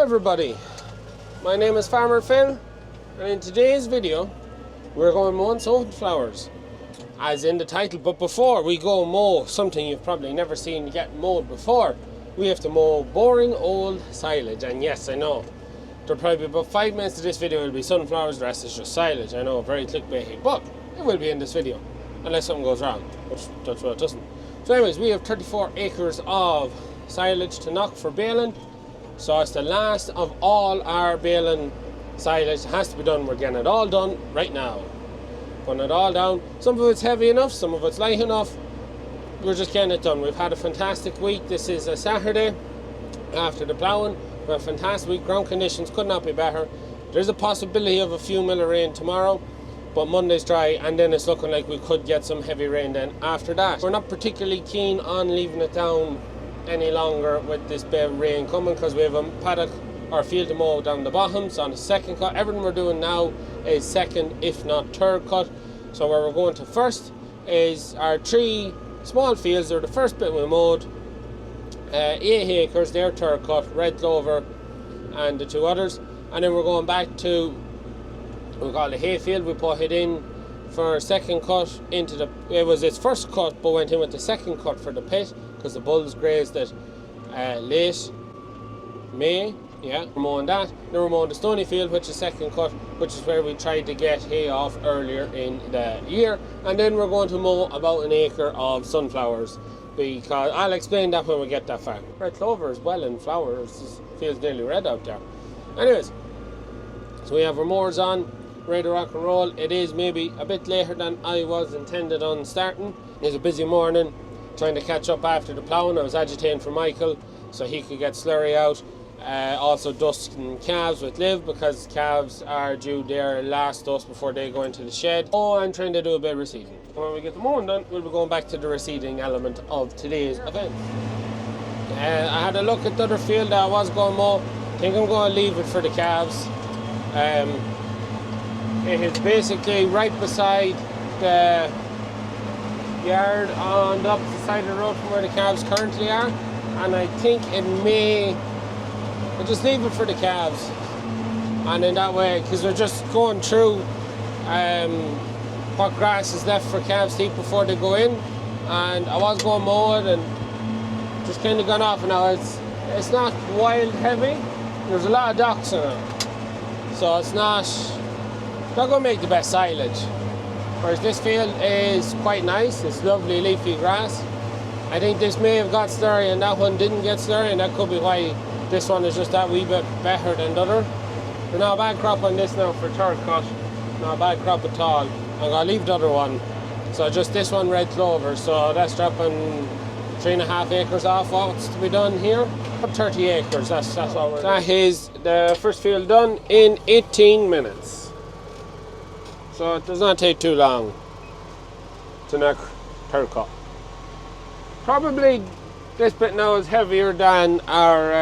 everybody, my name is Farmer Phil, and in today's video we're going mowing sunflowers, as in the title. But before we go mow something you've probably never seen get mowed before, we have to mow boring old silage. And yes, I know there'll probably be about 5 minutes of this video will be sunflowers, the rest is just silage. I know, very clickbaity, but it will be in this video unless something goes wrong, which that's what it doesn't. So anyways, we have 34 acres of silage to knock for baling. So it's the last of all our baling silage. It has to be done. We're getting it all done right now. Putting it all down. Some of it's heavy enough, some of it's light enough. We're just getting it done. We've had a fantastic week. This is a Saturday after the ploughing. We have a fantastic week. Ground conditions could not be better. There's a possibility of a few mil of rain tomorrow, but Monday's dry, and then it's looking like we could get some heavy rain then after that. We're not particularly keen on leaving it down any longer with this bit of rain coming, because we have a paddock or field to mow down the bottom. So on the second cut, everything we're doing now is second if not third cut. So where we're going to first is our 3 small fields. They're the first bit we mowed, 8 acres, they're third cut, red clover and the 2 others. And then we're going back to, we call it the hay field. We put it in for second cut into the, it was its first cut but went in with the second cut for the pit, because the bulls grazed it late May. Yeah, we're mowing that. Then we're mowing the stony field, which is second cut, which is where we tried to get hay off earlier in the year. And then we're going to mow about 1 acre of sunflowers, because I'll explain that when we get that far. Red clover as well in flowers, feels nearly red out there. Anyways, so we have our mowers on, ready to rock and roll. It is maybe a bit later than I was intended on starting. It's a busy morning, trying to catch up after the ploughing. I was agitating for Michael so he could get slurry out. Also dusting calves with Liv, because calves are due their last dust before they go into the shed. Oh, I'm trying to do a bit of reseeding. When we get the mowing done, we'll be going back to the reseeding element of today's event. I had a look at the other field that I was going to mow. I think I'm going to leave it for the calves. It is basically right beside the yard on the opposite side of the road from where the calves currently are, and I think I'll just leave it for the calves, and in that way, because we're just going through what grass is left for calves to eat before they go in, and I was going to mow it and just kind of gone off. Now it's not wild heavy, there's a lot of docks in it, so it's not going to make the best silage. Whereas this field is quite nice, it's lovely leafy grass. I think this may have got slurry and that one didn't get slurry, and that could be why this one is just that wee bit better than the other. There's not a bad crop on this now for third cut, not a bad crop at all. I'm going to leave the other one, so just this one red clover, so that's dropping 3.5 acres off what's to be done here. 30 acres, that's what we're doing. That is the first field done in 18 minutes. So it does not take too long to knock third cut. Probably this bit now is heavier than our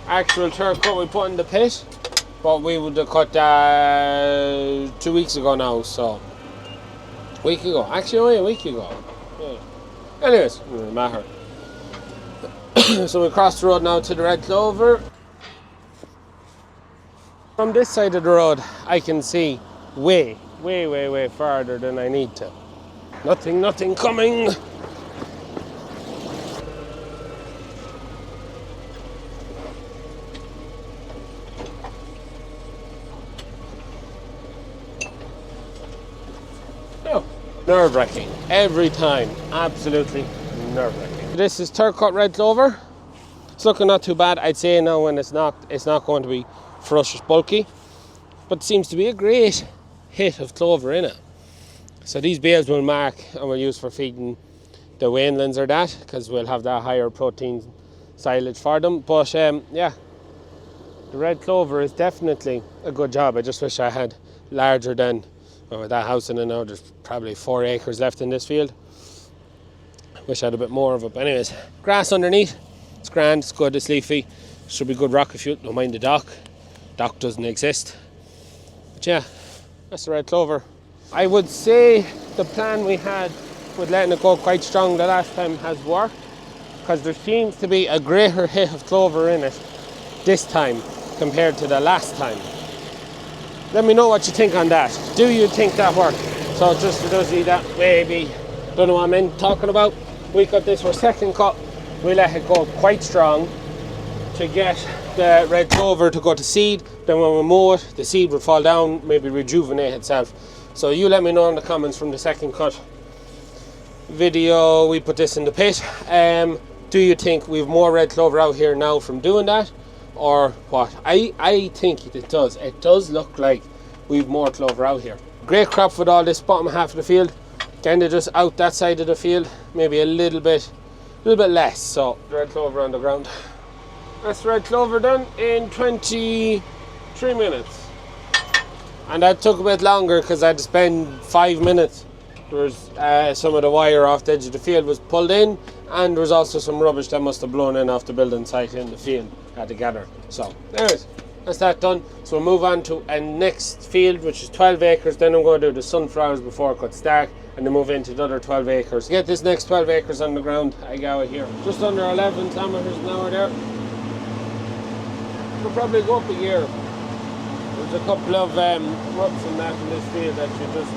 actual third cut we put in the pit, but we would have cut that 2 weeks ago now, so a week ago, actually only a week ago. Yeah. Anyways, it doesn't matter. So we cross the road now to the red clover. From this side of the road I can see way farther than I need to. Nothing coming. Oh, nerve-wracking every time, absolutely nerve-wracking. This is third cut red clover. It's looking not too bad. I'd say now when it's not going to be ferocious bulky, but it seems to be a great hit of clover in it. So these bales we'll mark and we'll use for feeding the Wainlands or that, because we'll have that higher protein silage for them. But yeah, the red clover is definitely a good job. I just wish I had larger than, well, with that house in it now, there's probably 4 acres left in this field. Wish I had a bit more of it. But anyways, grass underneath, it's grand, it's good, it's leafy. Should be good rock if you don't mind the dock. Dock doesn't exist. But yeah, that's the red clover. I would say the plan we had with letting it go quite strong the last time has worked, because there seems to be a greater hit of clover in it this time compared to the last time. Let me know what you think on that. Do you think that worked? So just for those of you that maybe don't know what I'm talking about, we cut this for second cut. We let it go quite strong to get the red clover to go to seed. Then when we mow it, the seed would fall down, maybe rejuvenate itself. So you let me know in the comments from the second cut video. We put this in the pit. Do you think we've more red clover out here now from doing that, or what? I think it does. It does look like we've more clover out here. Great crop with all this bottom half of the field. Kind of just out that side of the field, maybe a little bit less. So the red clover on the ground. That's red clover done in 23 minutes. And that took a bit longer because I had to spend 5 minutes. There was some of the wire off the edge of the field was pulled in, and there was also some rubbish that must have blown in off the building site in the field. I had to gather. So anyways, that's that done. So we'll move on to a next field, which is 12 acres. Then I'm going to do the sunflowers before it cuts dark, and then move into the other 12 acres. To get this next 12 acres on the ground, I got it here. Just under 11 kilometers an hour there. We'll probably go up a gear. There's a couple of rubs and that in this field that you just,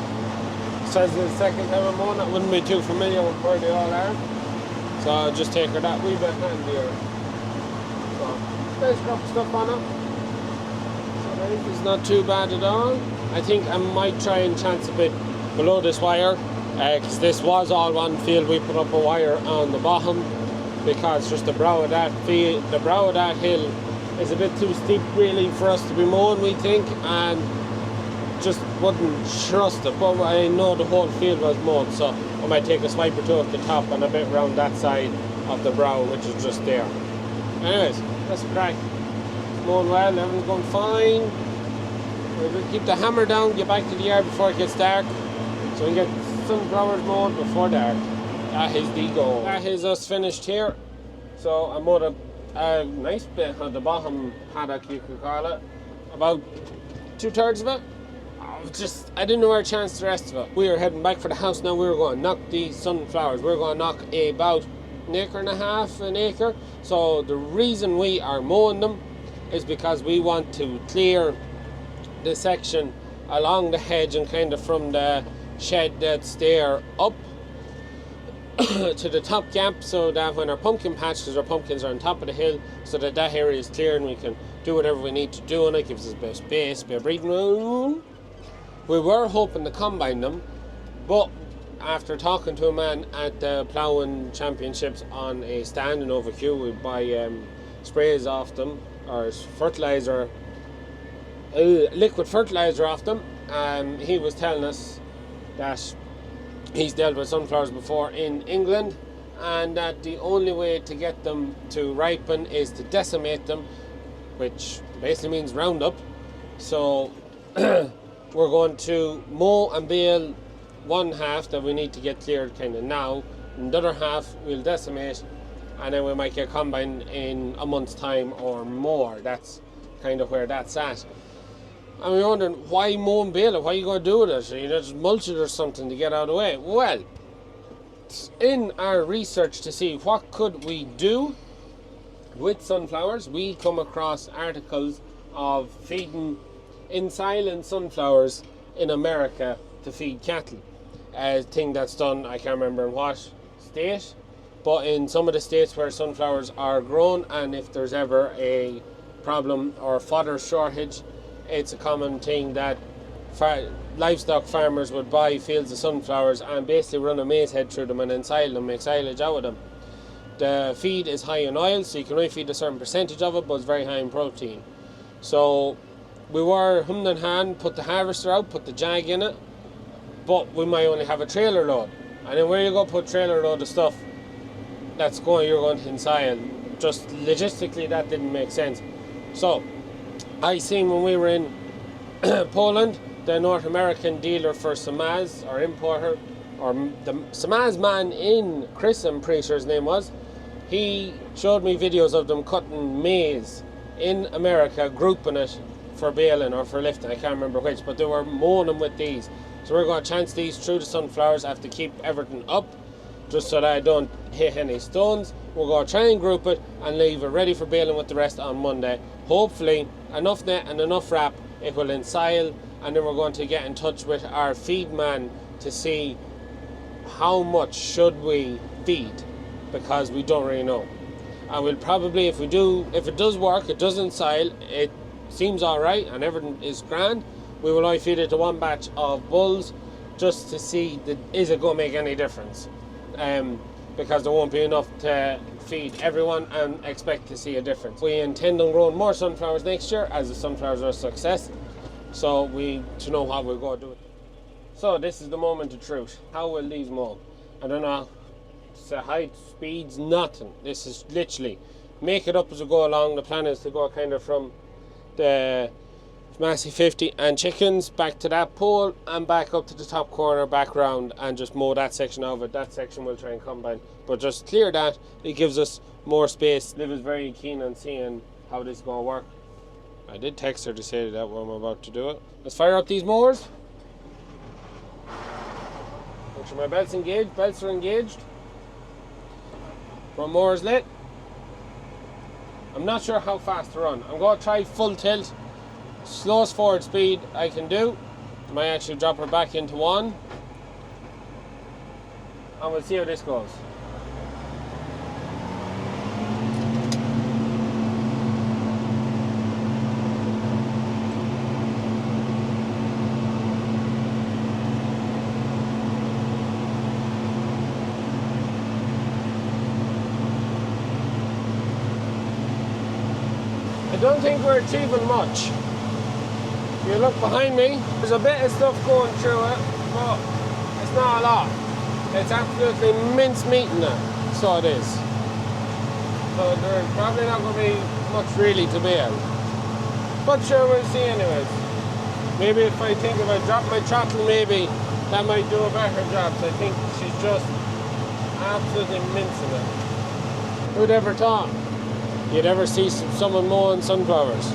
says the second time I'm on, I wouldn't be too familiar with where they all are. So I'll just take her that wee bit handier. So, nice crop stuff on it. So it's not too bad at all. I think I might try and chance a bit below this wire, because this was all one field. We put up a wire on the bottom because just the brow of that field, the brow of that hill is a bit too steep really for us to be mowing, we think, and just wouldn't trust it. But I know the whole field was mowed, so I might take a swipe or two at the top and a bit around that side of the brow, which is just there. Anyways, that's a crack. It's mowing well, everything's going fine. We'll keep the hammer down, get back to the yard before it gets dark, so we can get sunflowers mowed before dark. That is the goal. That is us finished here. So I mowed a nice bit on the bottom paddock, you could call it. About 2/3 of it. I didn't know our chance the rest of it. We are heading back for the house now. We were going to knock these sunflowers. We were going to knock about 1.5 acres. So the reason we are mowing them is because we want to clear the section along the hedge and kind of from the shed that's there up to the top gap, so that when our pumpkin patch, because our pumpkins are on top of the hill, so that area is clear and we can do whatever we need to do, and it gives us a bit of space, a bit of breathing room. We were hoping to combine them, but after talking to a man at the ploughing championships on a stand in Overview, we buy sprays off them, or fertilizer, liquid fertilizer off them. He was telling us that he's dealt with sunflowers before in England, and that the only way to get them to ripen is to decimate them, which basically means Roundup. So we're going to mow and bale one half that we need to get cleared kind of now, and the other half we'll decimate, and then we might get combine in a month's time or more. That's kind of where that's at. And we're wondering, why mow and bale it? What are you going to do with it? You know, just mulch it or something to get out of the way. Well, in our research to see what could we do with sunflowers, we come across articles of feeding in-silent sunflowers in America to feed cattle. A thing that's done, I can't remember in what state, but in some of the states where sunflowers are grown, and if there's ever a problem or fodder shortage, it's a common thing that livestock farmers would buy fields of sunflowers and basically run a maize head through them and then silage them, make silage out of them. The feed is high in oil, so you can only feed a certain percentage of it, but it's very high in protein. So we were hummed and hand, put the harvester out, put the jag in it, but we might only have a trailer load. And then where you go put trailer load of stuff that's going, you're going to inside. Just logistically that didn't make sense. So I seen when we were in Poland, the North American dealer for samasz, or importer, or the samasz man in Chris, I'm pretty sure his name was, he showed me videos of them cutting maize in America, grouping it for baling or for lifting, I can't remember which, but they were mowing them with these. So we're going to chance these through the sunflowers. I have to keep everything up just so that I don't hit any stones. we're going to try and group it and leave it ready for baling with the rest on Monday. Hopefully enough net and enough wrap, it will ensile, and then we're going to get in touch with our feed man to see how much should we feed, because we don't really know. And we'll probably, if it does work, it does ensile, it seems alright and everything is grand, we will only feed it to one batch of bulls just to see is it going to make any difference, because there won't be enough to feed everyone and expect to see a difference. We intend on growing more sunflowers next year, as the sunflowers are a success, so we to know how we're going to do it. So this is the moment of truth. How will these mow? I don't know. The height, speeds, nothing. This is literally make it up as we go along. The plan is to go kind of from the Massey 50 and chickens back to that pole and back up to the top corner, back round, and just mow that section of it. That section we'll try and combine, but just clear that. It gives us more space. Liv is very keen on seeing how this is going to work. I did text her to say that when I'm about to do it. Let's fire up these mowers. Make sure my belts engaged. Belts are engaged. Front mower's lit. I'm not sure how fast to run. I'm going to try full tilt. Slowest forward speed I can do. I might actually drop her back into 1. And we'll see how this goes. I don't think we're achieving much. If you look behind me, there's a bit of stuff going through it, but it's not a lot. It's absolutely mincemeat in it, so it is. So there's probably not going to be much really to bail. But sure, we'll see anyways. Maybe if I drop my throttle, maybe that might do a better job. So I think she's just absolutely mincing it. Who'd ever thought you'd ever see someone mowing sunflowers?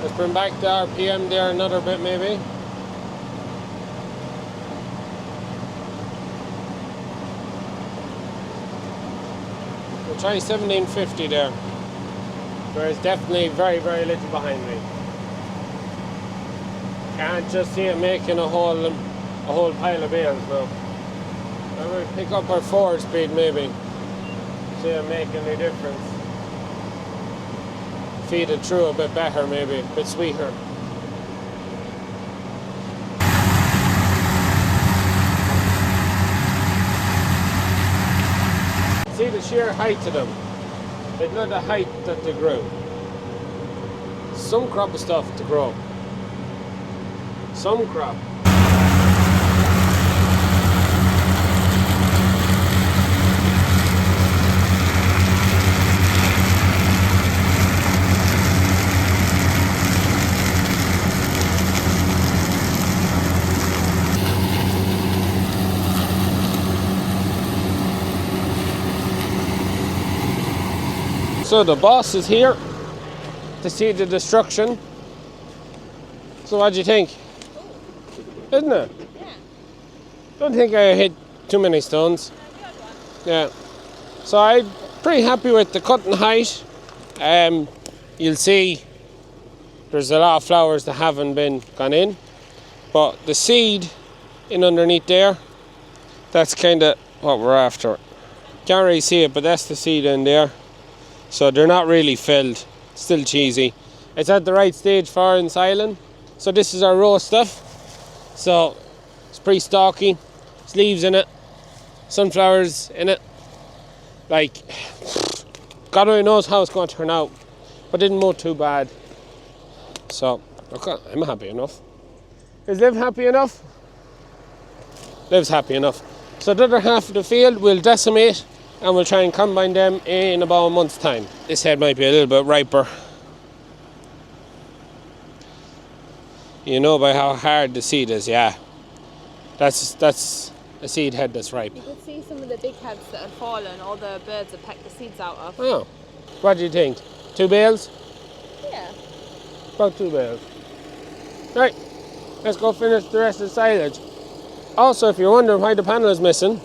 Let's bring back the RPM there another bit maybe. We'll try 1750 there. There is definitely very, very little behind me. Can't just see it making a whole pile of bales now. I'm going to pick up our forward speed maybe. See it make any difference. Feed it through a bit better maybe, a bit sweeter. See the sheer height of them. It's not the height that they grew. Some crop of stuff to grow. Some crop. So the boss is here to see the destruction. So what do you think? Cool. Isn't it? Yeah. Don't think I hit too many stones. Yeah. So I'm pretty happy with the cutting height. You'll see there's a lot of flowers that haven't been gone in, but the seed in underneath there, that's kind of what we're after. Can't really see it, but that's the seed in there. So they're not really filled, still cheesy. It's at the right stage for ensiling. So this is our raw stuff. So it's pretty stalky. There's leaves in it, sunflowers in it. Like, God only knows how it's going to turn out, but didn't mow too bad. So, okay, I'm happy enough. Is Liv happy enough? Liv's happy enough. So the other half of the field we'll decimate, and we'll try and combine them in about a month's time. This head might be a little bit riper. You know by how hard the seed is, yeah. That's a seed head that's ripe. You could see some of the big heads that had fallen, all the birds had pecked the seeds out of. Oh, what do you think? 2 bales? Yeah. About 2 bales. Right, let's go finish the rest of the silage. Also, if you're wondering why the panel is missing,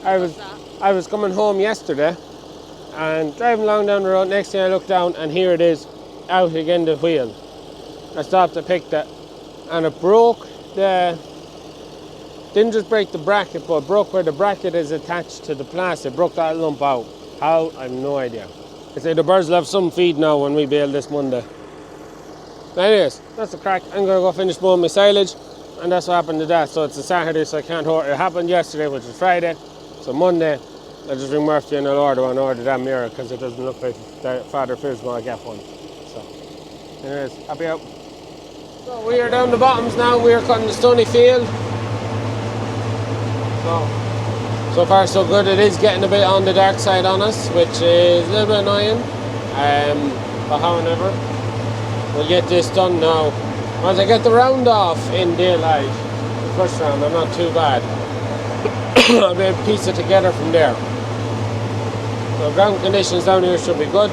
I was I was coming home yesterday and driving along down the road, next thing I look down and here it is, out again the wheel. I stopped to pick that and it broke didn't just break the bracket, but it broke where the bracket is attached to the plastic. It broke that lump out. How? I have no idea. I say the birds will have some feed now when we bale this Monday. But anyways, that's the crack. I'm going to go finish mowing my silage, and that's what happened to that. So it's a Saturday, so I can't order. It happened yesterday, which was Friday. So Monday, I'll just ring Murphy and I'll order that mirror because it doesn't look like Father Phil's going to get one. So, anyways, happy out. So we are down the bottoms now. We are cutting the stony field. So far so good. It is getting a bit on the dark side on us, which is a little bit annoying. But however, we'll get this done now. Once I get the round off in daylight, the first round, I'm not too bad. I'll be able to piece it together from there. So ground conditions down here should be good.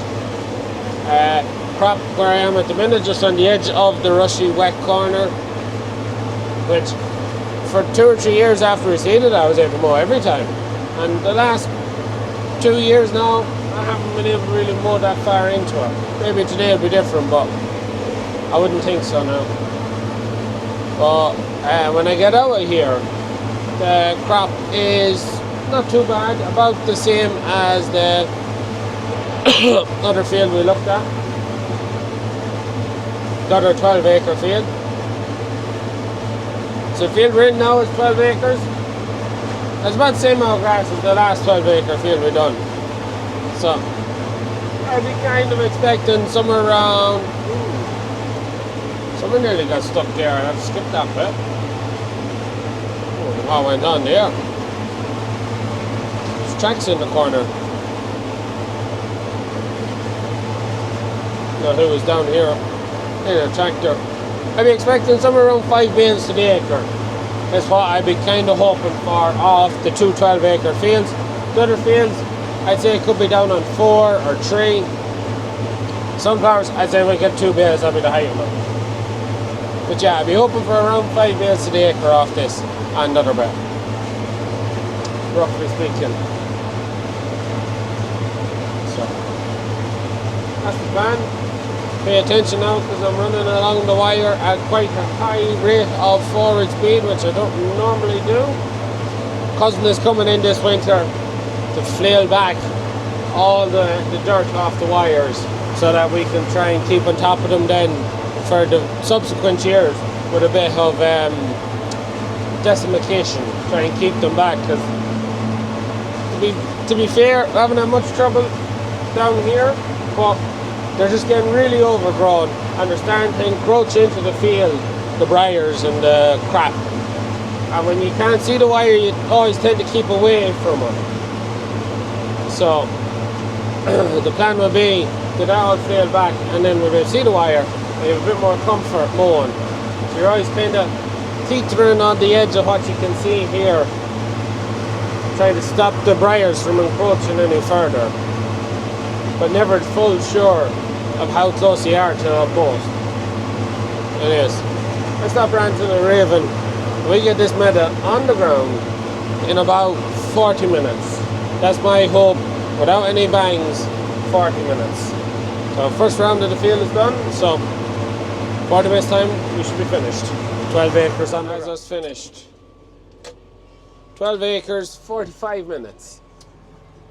Crop where I am at the minute, just on the edge of the rushy wet corner, which for 2 or 3 years after we seeded, I was able to mow every time. And the last 2 years now, I haven't been able to really mow that far into it. Maybe today will be different, but I wouldn't think so now. But when I get out of here, the crop is not too bad, about the same as the other field we looked at. The other 12-acre field. So the field we're in now is 12 acres. It's about the same amount of grass as the last 12-acre field we done. So I'd be kind of expecting somewhere around. Someone nearly got stuck there. I have to skip that bit. Oh, what went on there? There's tracks in the corner. No, who was down here in a tractor. I'd be expecting somewhere around 5 bales to the acre. That's what I'd be kind of hoping for off the 2 12-acre fields. The other fields, I'd say it could be down on 4 or 3. Sunflowers, I'd say we get 2 bales, that'd be the height of them. But yeah, I'd be hoping for around 5 bales to the acre off this and other bit. Roughly speaking. So, that's the plan. Pay attention now because I'm running along the wire at quite a high rate of forward speed, which I don't normally do. Cousin is coming in this winter to flail back all the dirt off the wires so that we can try and keep on top of them then for the subsequent years with a bit of decimacation, try and keep them back, because to be fair, we haven't had much trouble down here, but they're just getting really overgrown and they're starting to encroach into the field, the briars and the crap. And when you can't see the wire, you always tend to keep away from it. So the plan will be to get all flailed back and then we'll be able to see the wire and you have a bit more comfort mowing. So you're always kind of teetering on the edge of what you can see here, trying to stop the briars from encroaching any further, but never full sure of how close you are to our post. Anyways, I stop ranting and raving. We get this meadow on the ground in about 40 minutes. That's my hope, without any bangs, 40 minutes. So first round of the field is done, so 40 minutes time we should be finished. 12 acres on the ground. Finished. 12 acres, 45 minutes.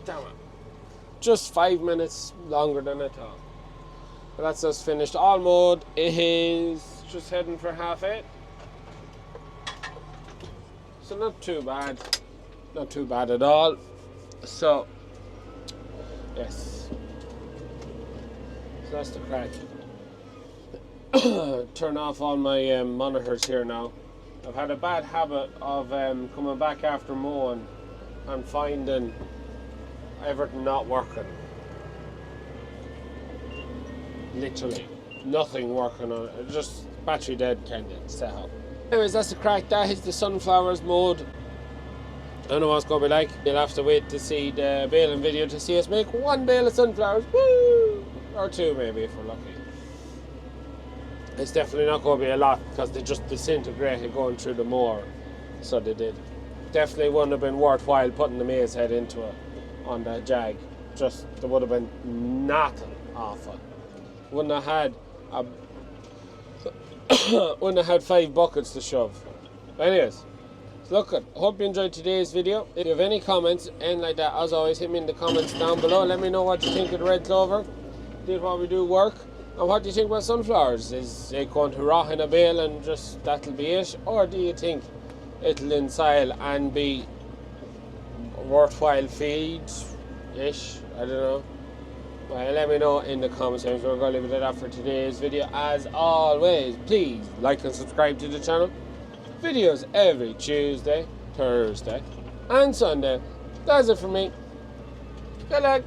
Damn it. Just 5 minutes longer than I thought. But that's us finished. All mowed. It is just heading for 8:30. So not too bad. Not too bad at all. So, yes. So that's the crack. Turn off all my monitors here now. I've had a bad habit of coming back after mowing and finding everything not working. Literally nothing working on it. Just battery dead kind of setup. Anyways, that's the crack. That is the sunflowers mowed. I don't know what it's going to be like. You'll have to wait to see the baling video to see us make 1 bale of sunflowers. Woo! Or 2 maybe if we're lucky. It's definitely not going to be a lot because they just disintegrated going through the mower. So they did. Definitely wouldn't have been worthwhile putting the maize head into it. on that jag. Just, there would have been nothing awful. Wouldn't have had wouldn't have had 5 buckets to shove. Anyways, look, I hope you enjoyed today's video. If you have any comments and like that, as always, hit me in the comments down below. Let me know what you think of the red clover. Did what we do work? And what do you think about sunflowers? Is it going to rot in a bale and just that'll be it? Or do you think it'll ensile and be worthwhile feed-ish? I don't know. Well, let me know in the comments section. We're going to leave it at that for today's video. As always, please like and subscribe to the channel. Videos every Tuesday, Thursday and Sunday. That's it for me. Good luck.